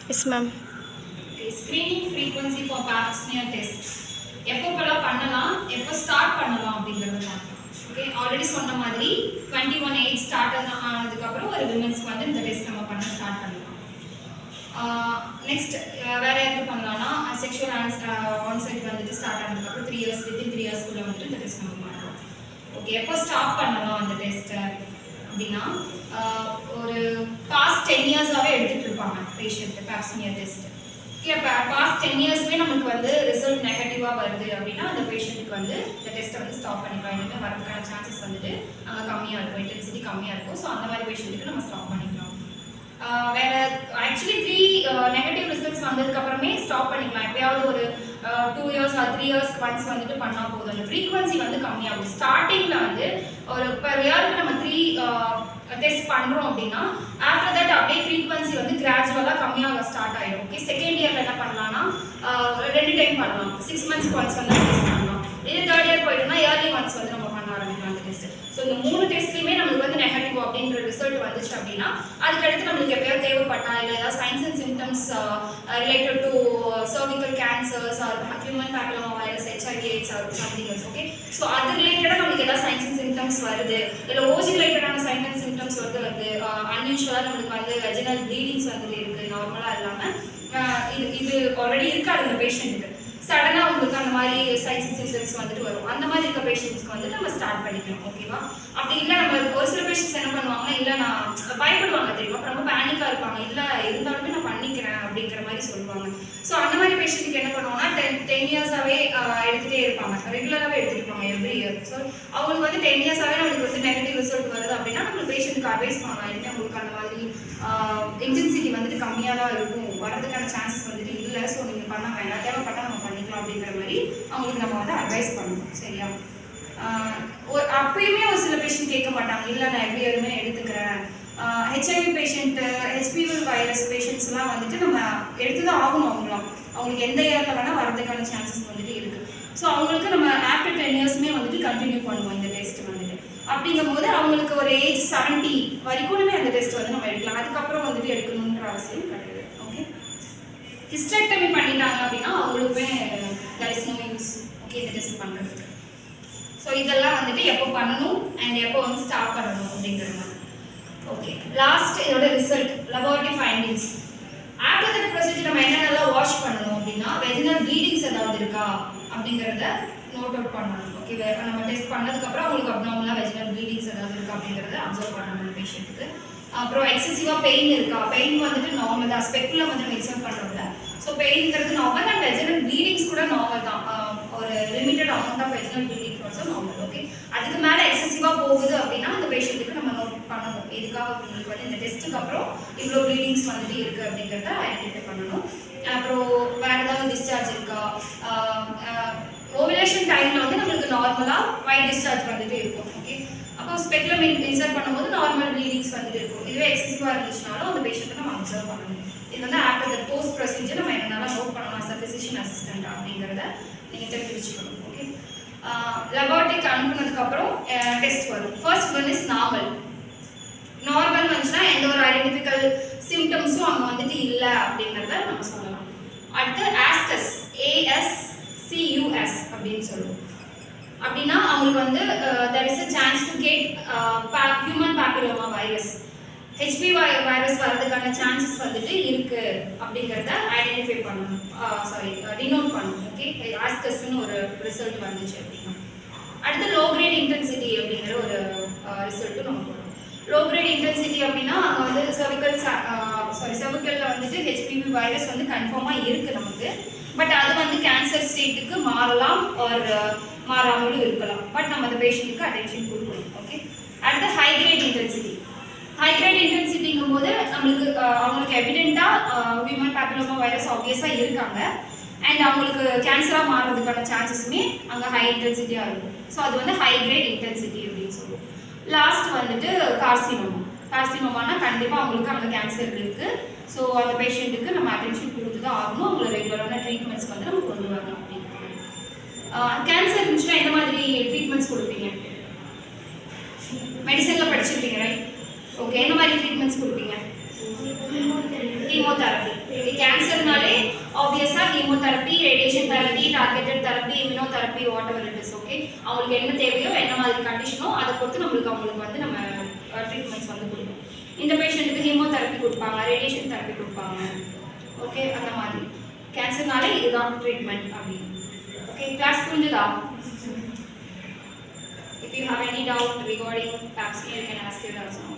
Yes, ma'am. Okay, screening frequency for pap smear test. எப்போலாம் பண்ணலாம், எப்போ ஸ்டார்ட் பண்ணலாம் அப்படிங்கறத பார்க்கலாம். ஓகே, ஆல்ரெடி சொன்ன மாதிரி 21 ஏஜ் ஸ்டார்ட் ஆனதுக்கு அப்புறம் ஒரு விமென்ஸ்க்கு வந்து இந்த டெஸ்ட் நம்ம பண்ண ஸ்டார்ட் பண்ணலாம். நெக்ஸ்ட் வேற யாருக்கு பண்ணலாம்னா செக்ஷுவல் ஆன்சைட் வந்துட்டு ஸ்டார்ட் ஆனதுக்கு அப்புறம் 3 இயர்ஸ் வித்தின் 3 இயர்ஸ் குள்ள வந்துட்டு இந்த டெஸ்ட் நம்ம பண்றோம். ஓகே, எப்போ ஸ்டாப் பண்ணலாம் அந்த டெஸ்ட் அப்படின்னா ஒரு பாஸ்ட் 10 இயர்ஸாவே எடுத்துட்டு இருப்பாங்க patient pap smear test. Okay, past 10 இயர்ஸ்மே நமக்கு வந்து ரிசல்ட் நெகட்டிவா வருது அப்படின்னா அந்த பேஷண்ட்டுக்கு வந்து இந்த டெஸ்ட்டை வந்து ஸ்டாப் பண்ணிக்கலாம். இனிமேல் வரதுக்கான சான்சஸ் வந்துட்டு அங்கே கம்மியாக இருக்கும், இன்டென்சிட்டி கம்மியாக இருக்கும். ஸோ அந்த மாதிரி பேஷண்ட்டுக்கு நம்ம ஸ்டாப் பண்ணிக்கலாம். வேற ஆக்சுவலி 3 நெகட்டிவ் ரிசல்ட்ஸ் வந்ததுக்கு அப்புறமே ஸ்டாப் பண்ணிக்கலாம். எப்பயாவது ஒரு 2 இயர்ஸ் ஆர் 3 இயர்ஸ் ஒன்ஸ் வந்துட்டு பண்ணா போதும். அந்த ஃப்ரீக்வன்சி வந்து கம்மியாகும். ஸ்டார்டிங்ல வந்து ஒரு பெர் இயருக்கு நம்ம 3 டெஸ்ட் பண்றோம் அப்படின்னா ஆஃப்டர் தட் அப்படியே ஃப்ரீக்வன்சி வந்து கிராஜுவலா கம்மியாக ஸ்டார்ட் ஆயிடும். ஓகே, செகண்ட் இயர்ல என்ன பண்ணலாம்னா 2 டைம் பண்ணலாம். 6 மந்த்ஸ் ஒன்ஸ் வந்து டெஸ்ட் பண்ணலாம். இதே தேர்ட் இயர் போயிட்டோம்னா இயர்லி ஒன்ஸ் வந்து நம்ம பண்ண ஆரம்பிக்கலாம் அந்த டெஸ்ட். ஸோ இந்த 3 டெஸ்ட்லையுமே நமக்கு வந்து நெகட்டிவ் அப்படின்ற ரிசல்ட் வந்துச்சு அப்படின்னா அதுக்கடுத்து நம்மளுக்கு எப்பயாவது தேவைப்பட்டா இல்லை ஏதாவது signs and symptoms related to cervical cancers or human papilloma virus HIV AIDS or something else. Okay, so அது ரிலேட்டடாக நமக்கு ஏதாவது சைன்ஸ் அண்ட் சிம்டம்ஸ் வருது இல்லை ஓஜி ரிலேட்டடான சைன்ஸ் அண்ட் சிம்டம்ஸ் வருது அன்யூஷுவலாக நம்மளுக்கு வந்து வெஜினல் ப்ளீடிங்ஸ் வந்துட்டு இருக்குது நார்மலாக இல்லாமல் இது ஆல்ரெடி இருக்காது அந்த பேஷண்ட்டுக்கு. சடனாக உங்களுக்கு அந்த மாதிரி சைன்ஸ் அண்ட் சிம்டம்ஸ் வந்துட்டு வரும். அந்த மாதிரி இருக்க பேஷண்ட்ஸ்க்கு வந்து நம்ம ஸ்டார்ட் பண்ணிக்கணும். ஓகேவா? அப்படி இல்லை நம்ம ஒரு சில பேஷண்ட்ஸ் என்ன பண்ணுவாங்கன்னா இல்லை நான் பயப்படுவாங்க தெரியுமா, ரொம்ப பேனிக்காக இருப்பாங்க, இல்லை இருந்தாலுமே நான் பண்ணிக்கிறேன் அப்படிங்கிற மாதிரி சொல்லுவாங்க. ஸோ அந்த மாதிரி பேஷண்ட்டுக்கு என்ன பண்ணுவாங்கன்னா 10 இயர்ஸாகவே எடுத்துகிட்டே இருப்பாங்க, ரெகுலராகவே எடுத்துகிட்டு இருப்பாங்க எவ்ரி இயர். ஸோ அவங்களுக்கு வந்து 10 இயர்ஸாகவே நம்மளுக்கு வந்து நெகட்டிவ் ரிசல்ட் வருது அப்படின்னா நம்ம பேஷண்ட்டுக்கு அட்வைஸ் பண்ணலாம். இல்லை உங்களுக்கு அந்த மாதிரி இன்டென்சிட்டி வந்துட்டு கம்மியாக தான் இருக்கும், வரதுக்கான சான்சஸ் வந்துட்டு இல்லை, ஸோ நீங்கள் பண்ண வேண்டாம், தேவைப்பட்டால் நம்ம பண்ணிக்கலாம் அப்படிங்கிற மாதிரி அவங்களுக்கு நம்ம வந்து அட்வைஸ் பண்ணணும். சரியா? அப்பயுமே ஒரு சில பேஷண்ட் கேட்க மாட்டாங்க, இல்லை நான் எவ்ரி இயருமே எடுத்துக்கிறேன். HIV பேஷண்ட்டு HPV வைரஸ் பேஷண்ட்ஸ்லாம் வந்துட்டு நம்ம எடுத்து தான் ஆகணும். அவங்களுக்கு எந்த இயரில் வேணால் வரதுக்கான சான்சஸ் வந்துட்டு இருக்குது. ஸோ அவங்களுக்கு நம்ம ஆஃப்டர் 10 இயர்ஸுமே வந்துட்டு கண்டினியூ பண்ணுவோம் இந்த டெஸ்ட் வந்துட்டு. அப்படிங்கும்போது அவங்களுக்கு ஒரு ஏஜ் 70 வரைக்குமே அந்த டெஸ்ட் வந்து நம்ம எடுக்கலாம். அதுக்கப்புறம் வந்துட்டு எடுக்கணுன்ற அவசியம் கிடையாது. ஓகே, ஹிஸ்டெக்டமி பண்ணிட்டாங்க அப்படின்னா அவங்களுக்குமே there is no use. Okay, இந்த டெஸ்ட் பண்ணுறதுக்கு. ஸோ இதெல்லாம் வந்துட்டு எப்போ பண்ணணும் அண்ட் எப்போ வந்து ஸ்டார்ட் பண்ணணும் அப்படிங்கிறது. ஓகே, லாஸ்ட் இதோட result laboratory findings. After that procedure நம்ம என்னென்னலாம் வாஷ் பண்ணணும் அப்படின்னா வெஜினல் ப்ளீடிங்ஸ் ஏதாவது இருக்கா அப்படிங்கிறத நோட் அவுட் பண்ணணும். ஓகே, நம்ம டெஸ்ட் பண்ணதுக்கப்புறம் அவங்களுக்கு அப்நார்மலாக வெஜினல் ப்ளீடிங்ஸ் ஏதாவது இருக்கா அப்படிங்கிறத அப்சர்வ் பண்ணணும் பேஷண்ட்டுக்கு. அப்புறம் எக்ஸசிவாக பெயின் இருக்கா, பெயின் வந்துட்டு நார்மல் தான், ஸ்பெக்குலம் வந்து நம்ம எக்ஸாம் பண்ணுறோம்ல. ஸோ பெயின்ங்கிறது நார்மல் அண்ட் வெஜினல் ப்ளீடிங்ஸ் கூட நார்மல் தான். ஒரு limited amount of vaginal bleeding also normal. Okay, அதுக்கு மேலே எக்ஸசிவாக போகுது அப்படின்னா அந்த பேஷண்ட்டுக்கு நம்ம நோட் பண்ணணும். எதுக்காக உங்களுக்கு வந்து இந்த டெஸ்ட்டுக்கு அப்புறம் இவ்வளோ ப்ளீடிங்ஸ் வந்துட்டு இருக்குது அப்படிங்கிறத ஐடென்டிஃபை பண்ணணும். அப்புறம் வேறு ஏதாவது டிஸ்சார்ஜ் இருக்கா, ஓவலேஷன் டைமில் வந்து நம்மளுக்கு நார்மலாக ஒயிட் டிஸ்சார்ஜ் வந்துட்டு இருக்கும். ஓகே, அப்போ ஸ்பெக்குலம் இன்சர்ட் பண்ணும்போது நார்மல் ப்ளீடிங்ஸ் வந்துட்டு இருக்கும். இதுவே எக்ஸசிவாக இருந்துச்சுனாலும் அந்த பேஷண்ட்டை நம்ம அப்சர்வ் பண்ணணும். இது வந்து ஆஃப்டர் த போஸ்ட் ப்ரொசீஜர் நம்ம என்னென்னலாம் நோட் பண்ணணும் அஸ் அ ஃபிசிஷியன் அசிஸ்டன்ட் அப்படிங்கிறத நீங்கள் தெரிஞ்சு வச்சுக்கணும். ஓகே, லெபார்ட்டரிக்கு அனுப்புனதுக்கப்புறம் டெஸ்ட் வரும். ஃபர்ஸ்ட் ஒன் இஸ் நார்மல் வந்துச்சுன்னா எந்த ஒரு ஐடென்டிஃபிகல் சிம்டம்ஸும் அங்கே வந்துட்டு இல்லை அப்படிங்கிறத நம்ம சொல்லலாம். அடுத்து ஆஸ்கஸ் ASCUS அப்படின்னு சொல்லுவோம். அப்படின்னா அவங்களுக்கு வந்து there is a chance to get human papilloma virus HPV virus வரதுக்கான சான்சஸ் வந்துட்டு இருக்கு அப்படிங்கிறத ஐடென்டிஃபை பண்ணணும், டினோட் பண்ணணும். ஓகே, ஆஸ்கஸ்ன்னு ஒரு ரிசல்ட் வந்துச்சு அப்படின்னா. அடுத்து லோ கிரேட் இன்டென்சிட்டி அப்படிங்கிற ஒரு ரிசல்ட்டும் நம்ம போடுறோம். லோ கிரேட் இன்டென்சிட்டி அப்படின்னா அங்கே வந்து செர்விக்கலில் வந்துட்டு HPV வைரஸ் வந்து கன்ஃபார்மாக இருக்குது நமக்கு. பட் அது வந்து கேன்சர் ஸ்டேட்டுக்கு மாறலாம் ஒரு மாறாமலும் இருக்கலாம். பட் நம்ம அந்த பேஷண்ட்டுக்கு அட்டென்ஷன் கொடுக்கணும். ஓகே, அடுத்து ஹை கிரேட் இன்டென்சிட்டிங்கும் போது அவங்களுக்கு எவிடென்ட்டாக ஹியூமன் பேப்பிலோமா வைரஸ் ஆப்வியஸாக இருக்காங்க அண்ட் அவங்களுக்கு கேன்சராக மாறுறதுக்கான சான்சஸுமே அங்கே ஹை இன்டென்சிட்டியாக இருக்கும். ஸோ அது வந்து ஹை கிரேட் இன்டென்சிட்டி அப்படின்னு சொல்லுவோம். லாஸ்ட் வந்துட்டு கார்சினோமானா கண்டிப்பாக அவங்களுக்கு அங்கே கேன்சர் இருக்குது. ஸோ அந்த பேஷண்ட்டுக்கு நம்ம அட்டென்ஷன் கொடுத்து தான் ஆகணும். அவங்களோட ரெகுலரான ட்ரீட்மெண்ட்ஸ் வந்து நம்ம கொண்டு வரணும் அப்படிங்கிறது. கேன்சர் இருந்துச்சுன்னா எந்த மாதிரி ட்ரீட்மெண்ட்ஸ் கொடுப்பீங்க? மெடிசனில் படிச்சிருப்பீங்க ரைட்? ஓகே, என்ன மாதிரி ட்ரீட்மெண்ட்ஸ் கொடுப்பீங்க? கீமோதெரபி. கேன்சர்னாலே obviously chemotherapy, radiation therapy, targeted therapy, immunotherapy, whatever it is. Okay, அவங்களுக்கு என்ன தேவையோ என்ன மாதிரி கண்டிஷனோ அதை பொறுத்து அவங்களுக்கு வந்து நம்ம ட்ரீட்மெண்ட்ஸ் வந்து கொடுப்போம். இந்த பேஷண்ட்டுக்கு ஹீமோதெரப்பி கொடுப்பாங்க, ரேடியேஷன் தெரப்பி கொடுப்பாங்க. ஓகே, அந்த மாதிரி கேன்சர்னாலே இதுதான் ட்ரீட்மெண்ட் அப்படின்னு. ஓகே, கிளாஸ் புரிஞ்சுதா? If you have any doubt regarding Pap smear, you can ask your doubts now.